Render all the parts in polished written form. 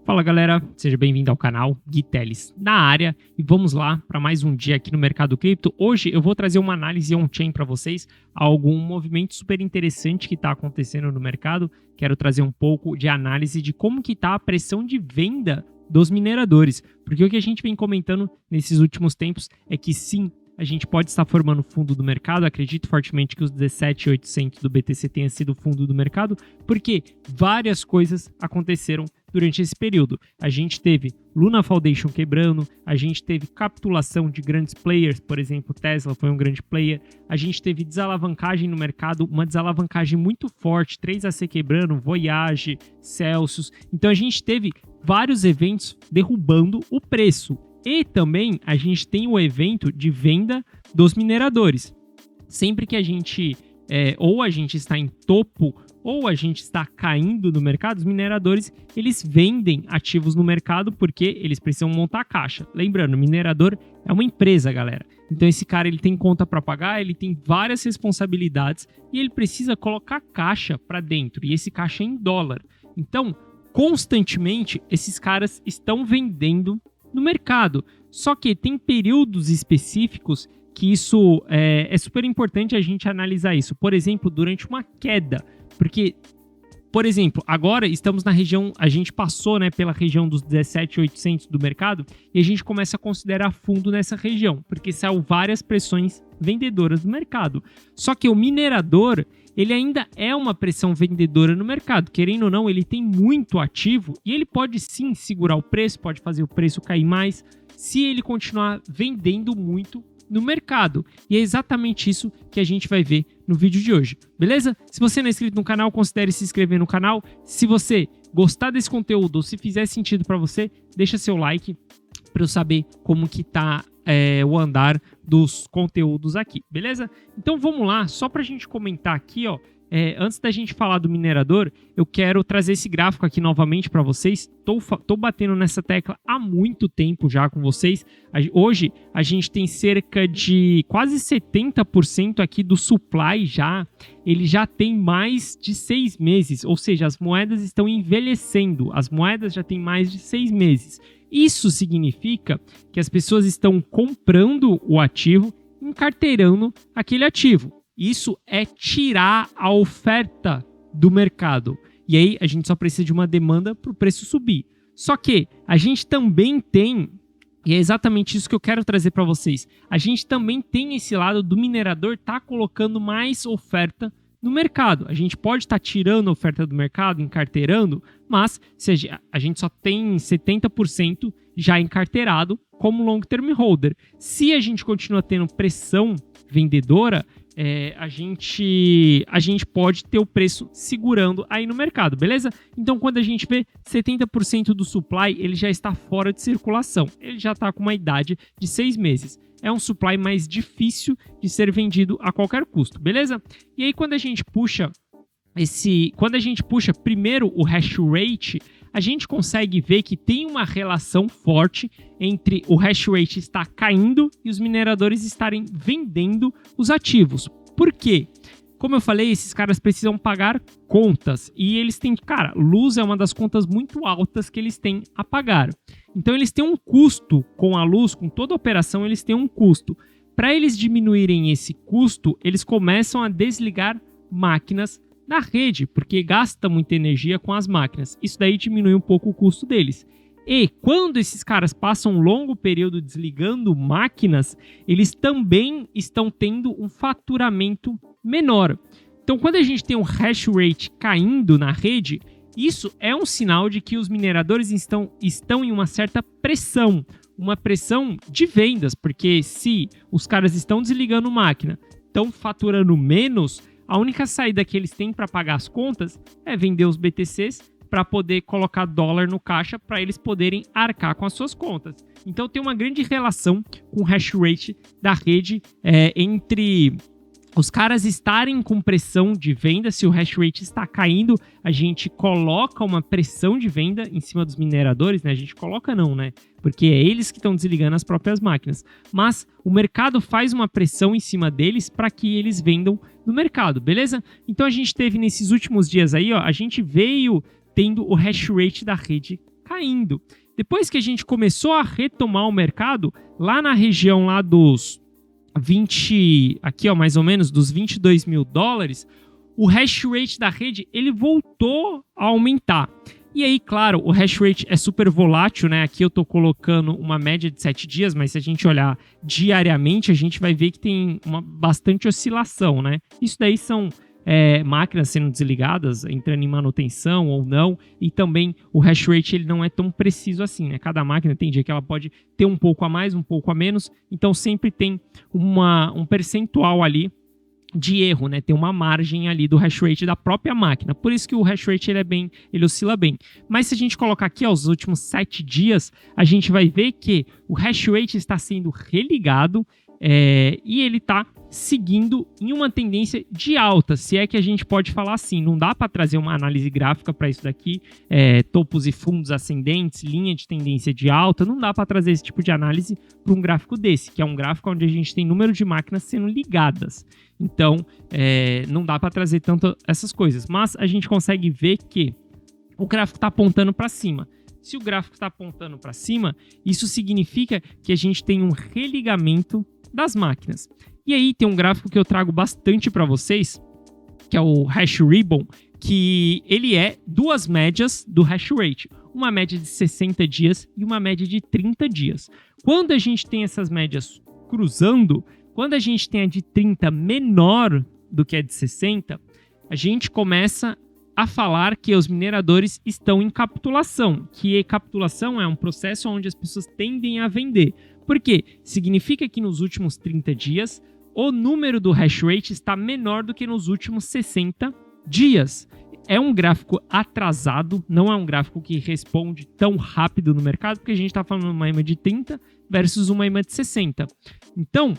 Fala galera, seja bem-vindo ao canal Gui Teles na área e vamos lá para mais um dia aqui no mercado cripto. Hoje eu vou trazer uma análise on-chain para vocês, algum movimento super interessante que está acontecendo no mercado. Quero trazer um pouco de análise de como que está a pressão de venda dos mineradores, porque o que a gente vem comentando nesses últimos tempos é que sim, a gente pode estar formando fundo do mercado. Acredito fortemente que os 17.800 do BTC tenha sido fundo do mercado, porque várias coisas aconteceram durante esse período. A gente teve Luna Foundation quebrando, a gente teve capitulação de grandes players, por exemplo, Tesla foi um grande player, a gente teve desalavancagem no mercado, uma desalavancagem muito forte, 3AC quebrando, Voyage, Celsius. Então a gente teve vários eventos derrubando o preço. E também a gente tem o evento de venda dos mineradores. Sempre que a gente, ou a gente está em topo, ou a gente está caindo no mercado, os mineradores, eles vendem ativos no mercado porque eles precisam montar caixa. Lembrando, minerador é uma empresa, galera. Então esse cara ele tem conta para pagar, ele tem várias responsabilidades e ele precisa colocar caixa para dentro. E esse caixa é em dólar. Então, constantemente, esses caras estão vendendo no mercado. Só que tem períodos específicos que isso é super importante a gente analisar isso. Por exemplo, durante uma queda. Porque, por exemplo, agora estamos na região, a gente passou pela região dos 17.800 do mercado e a gente começa a considerar fundo nessa região, porque saiu várias pressões vendedoras do mercado. Só que o minerador, ele ainda é uma pressão vendedora no mercado. Querendo ou não, ele tem muito ativo e ele pode sim segurar o preço, pode fazer o preço cair mais, se ele continuar vendendo muito no mercado. E é exatamente isso que a gente vai ver no vídeo de hoje, beleza? Se você não é inscrito no canal, considere se inscrever no canal. Se você gostar desse conteúdo ou se fizer sentido para você, deixa seu like para eu saber como que tá o andar dos conteúdos aqui, beleza? Então vamos lá, só para a gente comentar aqui, ó. Antes da gente falar do minerador, eu quero trazer esse gráfico aqui novamente para vocês. Tô batendo nessa tecla há muito tempo já com vocês. Hoje a gente tem cerca de quase 70% aqui do supply já. Ele já tem mais de 6 meses, ou seja, as moedas estão envelhecendo. As moedas já têm mais de 6 meses. Isso significa que as pessoas estão comprando o ativo, encarteirando aquele ativo. Isso é tirar a oferta do mercado. E aí a gente só precisa de uma demanda para o preço subir. Só que a gente também tem, e é exatamente isso que eu quero trazer para vocês, a gente também tem esse lado do minerador tá colocando mais oferta no mercado. A gente pode estar tirando a oferta do mercado, encarteirando, mas a gente só tem 70% já encarteirado como long term holder. Se a gente continua tendo pressão vendedora, a gente pode ter o preço segurando aí no mercado, beleza? Então, quando a gente vê 70% do supply, ele já está fora de circulação. Ele já está com uma idade de 6 meses. É um supply mais difícil de ser vendido a qualquer custo, beleza? E aí, quando a gente puxa primeiro o hash rate, a gente consegue ver que tem uma relação forte entre o hash rate estar caindo e os mineradores estarem vendendo os ativos. Por quê? Como eu falei, esses caras precisam pagar contas e eles têm, luz é uma das contas muito altas que eles têm a pagar. Então eles têm um custo com a luz, com toda a operação eles têm um custo. Para eles diminuírem esse custo, eles começam a desligar máquinas na rede, porque gasta muita energia com as máquinas. Isso daí diminui um pouco o custo deles. E quando esses caras passam um longo período desligando máquinas, eles também estão tendo um faturamento menor. Então, quando a gente tem um hash rate caindo na rede, isso é um sinal de que os mineradores estão em uma certa pressão, uma pressão de vendas, porque se os caras estão desligando máquina, estão faturando menos, a única saída que eles têm para pagar as contas é vender os BTCs para poder colocar dólar no caixa para eles poderem arcar com as suas contas. Então tem uma grande relação com o hash rate da rede entre os caras estarem com pressão de venda. Se o hash rate está caindo, a gente coloca uma pressão de venda em cima dos mineradores, né? A gente coloca não, né? Porque é eles que estão desligando as próprias máquinas. Mas o mercado faz uma pressão em cima deles para que eles vendam no mercado, beleza? Então a gente teve nesses últimos dias aí, ó, a gente veio tendo o hash rate da rede caindo. caindo. Depois que a gente começou a retomar o mercado, lá na região lá dos 20, aqui ó, mais ou menos, dos 22 mil dólares, o hash rate da rede, ele voltou a aumentar. E aí, claro, o hash rate é super volátil, né? Aqui eu tô colocando uma média de 7 dias, mas se a gente olhar diariamente, a gente vai ver que tem bastante oscilação, né? Isso daí são máquinas sendo desligadas, entrando em manutenção ou não, e também o hash rate ele não é tão preciso assim, né? Cada máquina tem dia que ela pode ter um pouco a mais, um pouco a menos, então sempre tem um percentual ali de erro, né? Tem uma margem ali do hash rate da própria máquina. Por isso que o hash rate ele oscila bem. Mas se a gente colocar aqui ó, os últimos 7 dias, a gente vai ver que o hash rate está sendo religado e ele está seguindo em uma tendência de alta, se é que a gente pode falar assim. Não dá para trazer uma análise gráfica para isso daqui, topos e fundos ascendentes, linha de tendência de alta, não dá para trazer esse tipo de análise para um gráfico desse, que é um gráfico onde a gente tem número de máquinas sendo ligadas. Então, não dá para trazer tanto essas coisas, mas a gente consegue ver que o gráfico está apontando para cima. Se o gráfico está apontando para cima, isso significa que a gente tem um religamento das máquinas. E aí tem um gráfico que eu trago bastante para vocês, que é o Hash Ribbon, que ele é duas médias do hash rate. Uma média de 60 dias e uma média de 30 dias. Quando a gente tem essas médias cruzando, quando a gente tem a de 30 menor do que a de 60, a gente começa a falar que os mineradores estão em capitulação, que capitulação é um processo onde as pessoas tendem a vender. Por quê? Significa que nos últimos 30 dias, o número do hash rate está menor do que nos últimos 60 dias. É um gráfico atrasado, não é um gráfico que responde tão rápido no mercado, porque a gente está falando de uma EMA de 30 versus uma EMA de 60. Então,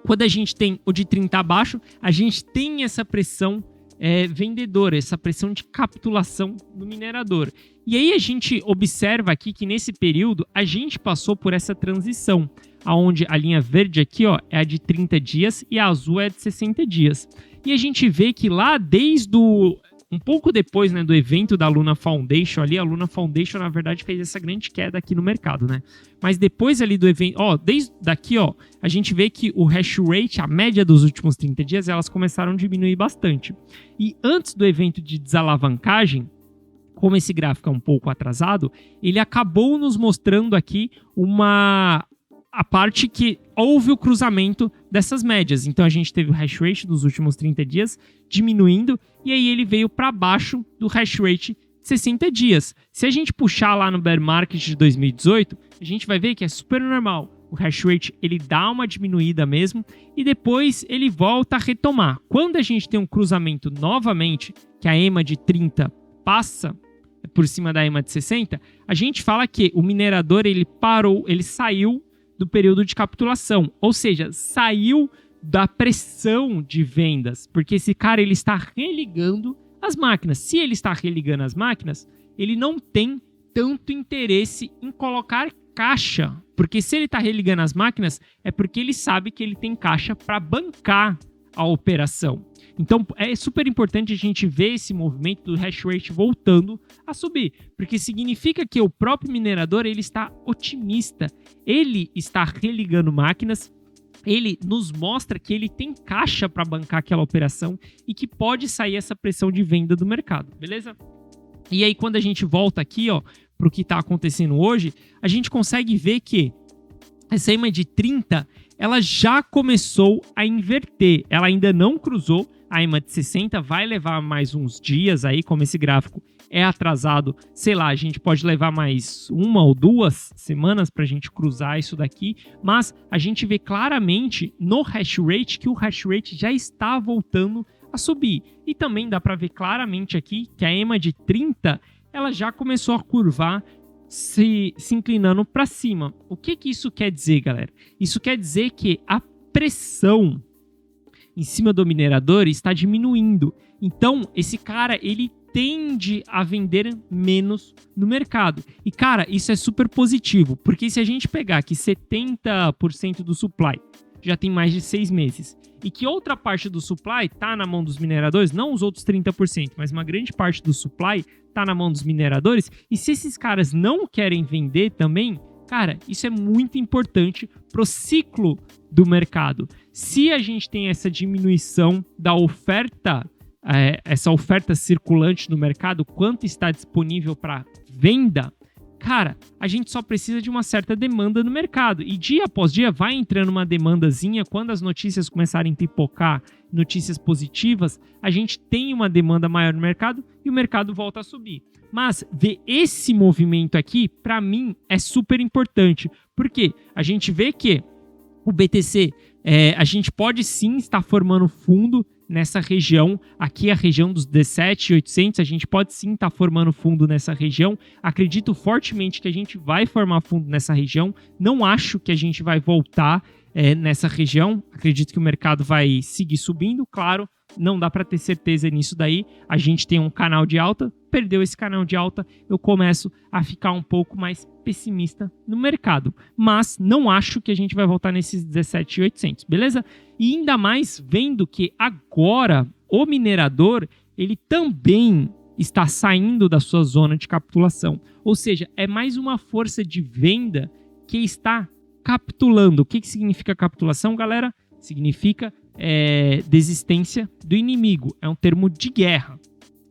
quando a gente tem o de 30 abaixo, a gente tem essa pressão vendedora, essa pressão de capitulação do minerador. E aí a gente observa aqui que nesse período a gente passou por essa transição, onde a linha verde aqui ó, é a de 30 dias e a azul é a de 60 dias. E a gente vê que lá desde um pouco depois, né, do evento da Luna Foundation ali, a Luna Foundation na verdade fez essa grande queda aqui no mercado, né? Mas depois ali do evento, ó, desde daqui, ó, a gente vê que o hash rate, a média dos últimos 30 dias, elas começaram a diminuir bastante. E antes do evento de desalavancagem, como esse gráfico é um pouco atrasado, ele acabou nos mostrando aqui a parte que houve o cruzamento dessas médias. Então a gente teve o hash rate dos últimos 30 dias diminuindo e aí ele veio para baixo do hash rate de 60 dias. Se a gente puxar lá no bear market de 2018, a gente vai ver que é super normal. O hash rate ele dá uma diminuída mesmo e depois ele volta a retomar. Quando a gente tem um cruzamento novamente, que a EMA de 30 passa por cima da EMA de 60, a gente fala que o minerador ele parou, ele saiu do período de capitulação, ou seja, saiu da pressão de vendas, porque esse cara ele está religando as máquinas. Se ele está religando as máquinas, ele não tem tanto interesse em colocar caixa, porque se ele está religando as máquinas, é porque ele sabe que ele tem caixa para bancar a operação. Então é super importante a gente ver esse movimento do hash rate voltando a subir, porque significa que o próprio minerador ele está otimista, ele está religando máquinas, ele nos mostra que ele tem caixa para bancar aquela operação e que pode sair essa pressão de venda do mercado, beleza? E aí quando a gente volta aqui para o que está acontecendo hoje, a gente consegue ver que essa EMA de 30 ela já começou a inverter, ela ainda não cruzou a EMA de 60, vai levar mais uns dias aí, como esse gráfico é atrasado, sei lá, a gente pode levar mais 1 ou 2 semanas para a gente cruzar isso daqui, mas a gente vê claramente no hash rate que o hash rate já está voltando a subir. E também dá para ver claramente aqui que a EMA de 30 ela já começou a curvar, se inclinando para cima. O que isso quer dizer, galera? Isso quer dizer que a pressão em cima do minerador está diminuindo. Então, esse cara, ele tende a vender menos no mercado. E, cara, isso é super positivo, porque se a gente pegar que 70% do supply já tem mais de 6 meses. E que outra parte do supply está na mão dos mineradores, não os outros 30%, mas uma grande parte do supply está na mão dos mineradores. E se esses caras não querem vender também, cara, isso é muito importante para o ciclo do mercado. Se a gente tem essa diminuição da oferta, essa oferta circulante no mercado, quanto está disponível para venda, cara, a gente só precisa de uma certa demanda no mercado. E dia após dia vai entrando uma demandazinha. Quando as notícias começarem a pipocar, notícias positivas, a gente tem uma demanda maior no mercado e o mercado volta a subir. Mas ver esse movimento aqui, para mim, é super importante. Porque a gente vê que o BTC, a gente pode sim estar formando fundo nessa região, aqui a região dos 17.800, a gente pode sim estar formando fundo nessa região. Acredito fortemente que a gente vai formar fundo nessa região. Não acho que a gente vai voltar nessa região. Acredito que o mercado vai seguir subindo, claro. Não dá para ter certeza nisso daí. A gente tem um canal de alta, perdeu esse canal de alta, eu começo a ficar um pouco mais pessimista no mercado. Mas não acho que a gente vai voltar nesses 17.800, beleza? E ainda mais vendo que agora o minerador, ele também está saindo da sua zona de capitulação. Ou seja, é mais uma força de venda que está capitulando. O que significa capitulação, galera? Significa desistência do inimigo. É um termo de guerra.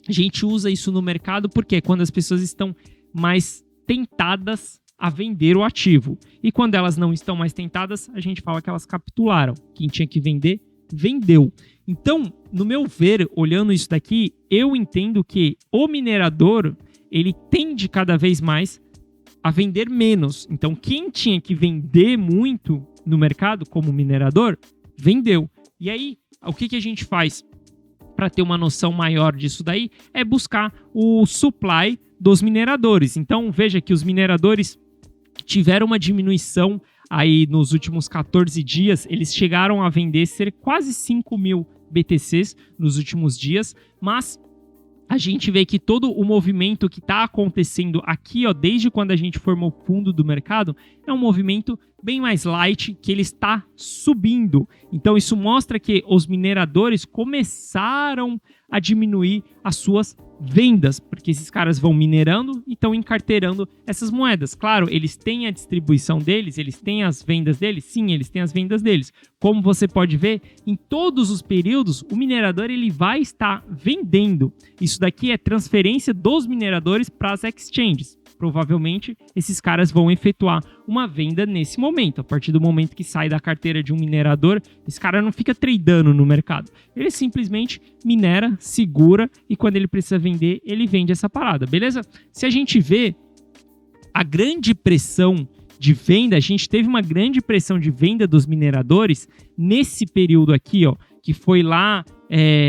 A gente usa isso no mercado porque quando as pessoas estão mais tentadas a vender o ativo. E quando elas não estão mais tentadas, a gente fala que elas capitularam. Quem tinha que vender, vendeu. Então, no meu ver, olhando isso daqui, eu entendo que o minerador, ele tende cada vez mais a vender menos. Então, quem tinha que vender muito no mercado como minerador, vendeu. E aí, o que a gente faz para ter uma noção maior disso daí? É buscar o supply dos mineradores. Então, veja que os mineradores tiveram uma diminuição aí nos últimos 14 dias. Eles chegaram a vender quase 5 mil BTCs nos últimos dias, mas a gente vê que todo o movimento que está acontecendo aqui, ó, desde quando a gente formou o fundo do mercado, é um movimento bem mais light, que ele está subindo. Então isso mostra que os mineradores começaram a diminuir as suas vendas, porque esses caras vão minerando e estão encarteirando essas moedas. Claro, eles têm a distribuição deles, eles têm as vendas deles, sim, eles têm as vendas deles. Como você pode ver, em todos os períodos, o minerador ele vai estar vendendo. Isso daqui é transferência dos mineradores para as exchanges. Provavelmente, esses caras vão efetuar uma venda nesse momento. A partir do momento que sai da carteira de um minerador, esse cara não fica tradando no mercado. Ele simplesmente minera, segura e quando ele precisa vender, ele vende essa parada, beleza? Se a gente vê a grande pressão de venda, a gente teve uma grande pressão de venda dos mineradores nesse período aqui, ó, que foi lá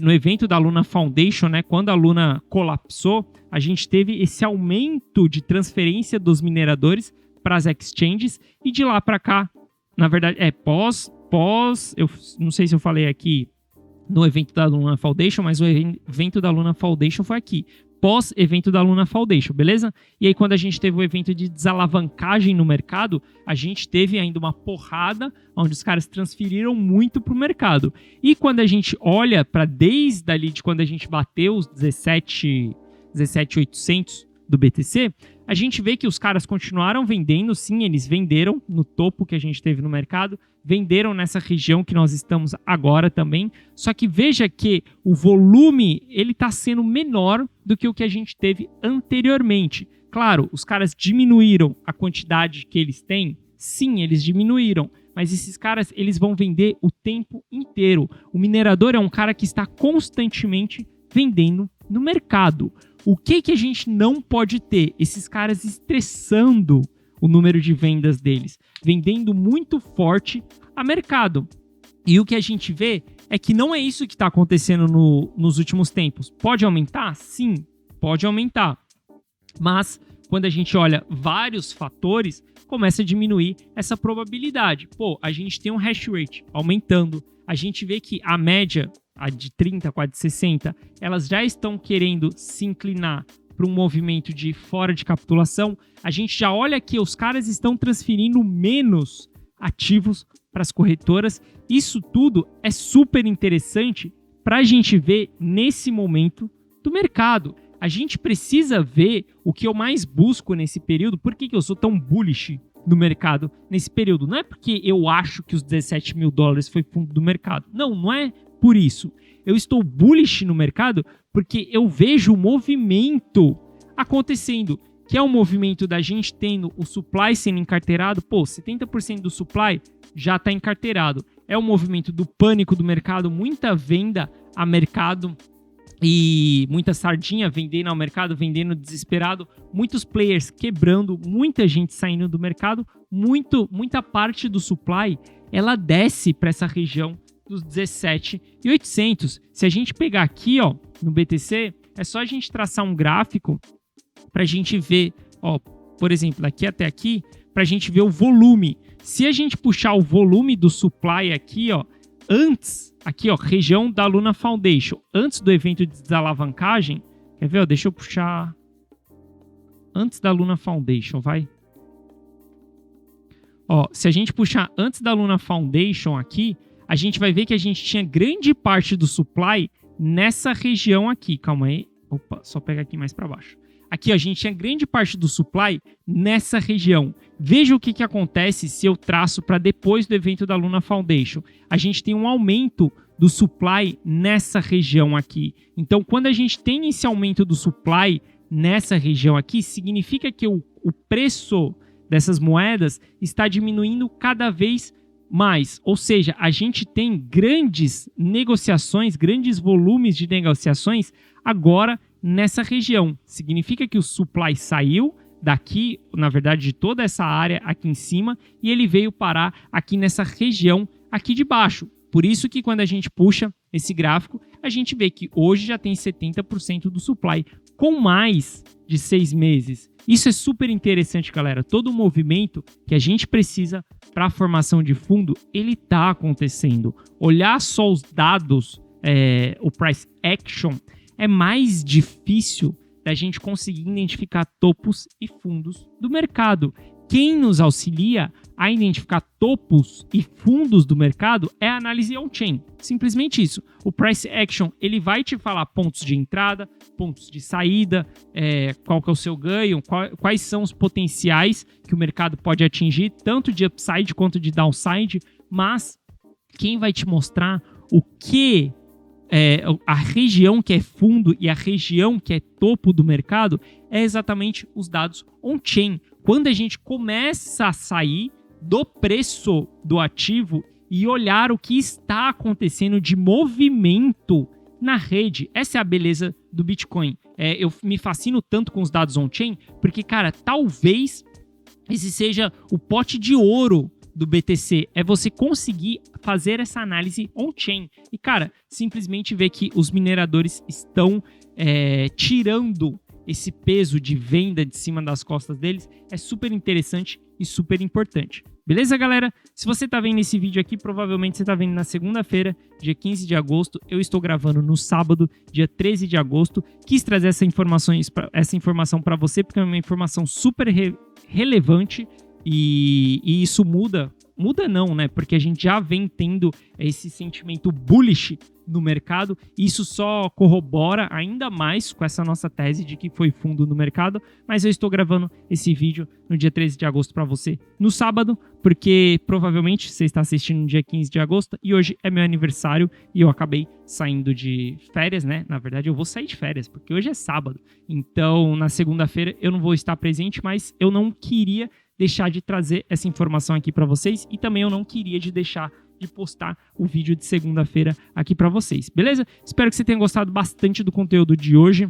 no evento da Luna Foundation, né? Quando a Luna colapsou, a gente teve esse aumento de transferência dos mineradores para as exchanges e de lá para cá, na verdade, eu não sei se eu falei aqui no evento da Luna Foundation, mas o evento da Luna Foundation foi aqui, pós-evento da Luna Foundation, beleza? E aí quando a gente teve o evento de desalavancagem no mercado, a gente teve ainda uma porrada onde os caras transferiram muito para o mercado. E quando a gente olha para desde ali de quando a gente bateu os 17.800 do BTC, a gente vê que os caras continuaram vendendo, sim, eles venderam no topo que a gente teve no mercado, venderam nessa região que nós estamos agora também, só que veja que o volume ele está sendo menor do que o que a gente teve anteriormente. Claro, os caras diminuíram a quantidade que eles têm, sim, eles diminuíram, mas esses caras eles vão vender o tempo inteiro. O minerador é um cara que está constantemente vendendo no mercado. O que a gente não pode ter? Esses caras estressando o número de vendas deles, vendendo muito forte a mercado. E o que a gente vê é que não é isso que está acontecendo nos últimos tempos. Pode aumentar? Sim, pode aumentar. Mas quando a gente olha vários fatores, começa a diminuir essa probabilidade. Pô, a gente tem um hash rate aumentando. A gente vê que a média, a de 30, com a de 60, elas já estão querendo se inclinar para um movimento de fora de capitulação. A gente já olha que os caras estão transferindo menos ativos para as corretoras. Isso tudo é super interessante para a gente ver nesse momento do mercado. A gente precisa ver o que eu mais busco nesse período. Por que eu sou tão bullish no mercado nesse período? Não é porque eu acho que os 17 mil dólares foi fundo do mercado. Não é por isso. Eu estou bullish no mercado porque eu vejo o movimento acontecendo, que é o movimento da gente tendo o supply sendo encarteirado. 70% do supply já está encarteirado. É o movimento do pânico do mercado, muita venda a mercado e muita sardinha vendendo ao mercado, vendendo desesperado, muitos players quebrando, muita gente saindo do mercado, muita parte do supply ela desce para essa região dos 17.800. Se a gente pegar aqui, ó, no BTC, é só a gente traçar um gráfico para a gente ver, ó, por exemplo, daqui até aqui, para a gente ver o volume. Se a gente puxar o volume do supply aqui, ó, antes, aqui, ó, região da Luna Foundation, antes do evento de desalavancagem, quer ver, ó, deixa eu puxar antes da Luna Foundation, vai. Ó, se a gente puxar antes da Luna Foundation aqui, a gente vai ver que a gente tinha grande parte do supply nessa região aqui. Calma aí. Opa, só pegar aqui mais para baixo. Aqui, ó, a gente tinha grande parte do supply nessa região. Veja o que acontece se eu traço para depois do evento da Luna Foundation. A gente tem um aumento do supply nessa região aqui. Então, quando a gente tem esse aumento do supply nessa região aqui, significa que o preço dessas moedas está diminuindo cada vez mais. Ou seja, a gente tem grandes negociações, grandes volumes de negociações agora nessa região. Significa que o supply saiu daqui, na verdade, de toda essa área aqui em cima, e ele veio parar aqui nessa região aqui de baixo. Por isso que quando a gente puxa esse gráfico, a gente vê que hoje já tem 70% do supply com mais de 6 meses. Isso é super interessante, galera. Todo o movimento que a gente precisa para a formação de fundo, ele está acontecendo. Olhar só os dados, o price action, é mais difícil da gente conseguir identificar topos e fundos do mercado. Quem nos auxilia a identificar topos e fundos do mercado é a análise on-chain. Simplesmente isso. O price action, ele vai te falar pontos de entrada, pontos de saída, qual que é o seu ganho, quais são os potenciais que o mercado pode atingir, tanto de upside quanto de downside, mas quem vai te mostrar o que a região que é fundo e a região que é topo do mercado é exatamente os dados on-chain. Quando a gente começa a sair do preço do ativo e olhar o que está acontecendo de movimento na rede. Essa é a beleza do Bitcoin. Eu me fascino tanto com os dados on-chain, porque, cara, talvez esse seja o pote de ouro do BTC, é você conseguir fazer essa análise on-chain. E, cara, simplesmente ver que os mineradores estão tirando esse peso de venda de cima das costas deles é super interessante e super importante. Beleza, galera? Se você está vendo esse vídeo aqui, provavelmente você está vendo na segunda-feira, dia 15 de agosto. Eu estou gravando no sábado, dia 13 de agosto. Quis trazer essa informação para você, porque é uma informação super relevante e isso muda não, né? Porque a gente já vem tendo esse sentimento bullish no mercado. Isso só corrobora ainda mais com essa nossa tese de que foi fundo no mercado. Mas eu estou gravando esse vídeo no dia 13 de agosto para você no sábado, porque provavelmente você está assistindo no dia 15 de agosto e hoje é meu aniversário e eu acabei saindo de férias, né? Na verdade, eu vou sair de férias, porque hoje é sábado. Então, na segunda-feira eu não vou estar presente, mas eu não queria deixar de trazer essa informação aqui para vocês e também eu não queria deixar de postar o vídeo de segunda-feira aqui para vocês, beleza? Espero que você tenha gostado bastante do conteúdo de hoje.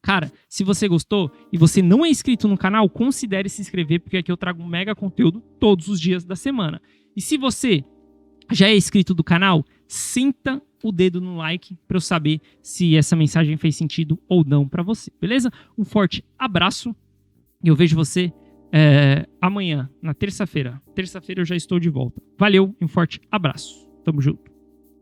Cara, se você gostou e você não é inscrito no canal, considere se inscrever, porque aqui eu trago um mega conteúdo todos os dias da semana. E se você já é inscrito do canal, senta o dedo no like para eu saber se essa mensagem fez sentido ou não para você, beleza? Um forte abraço e eu vejo você amanhã, na terça-feira. Terça-feira eu já estou de volta. Valeu e um forte abraço. Tamo junto.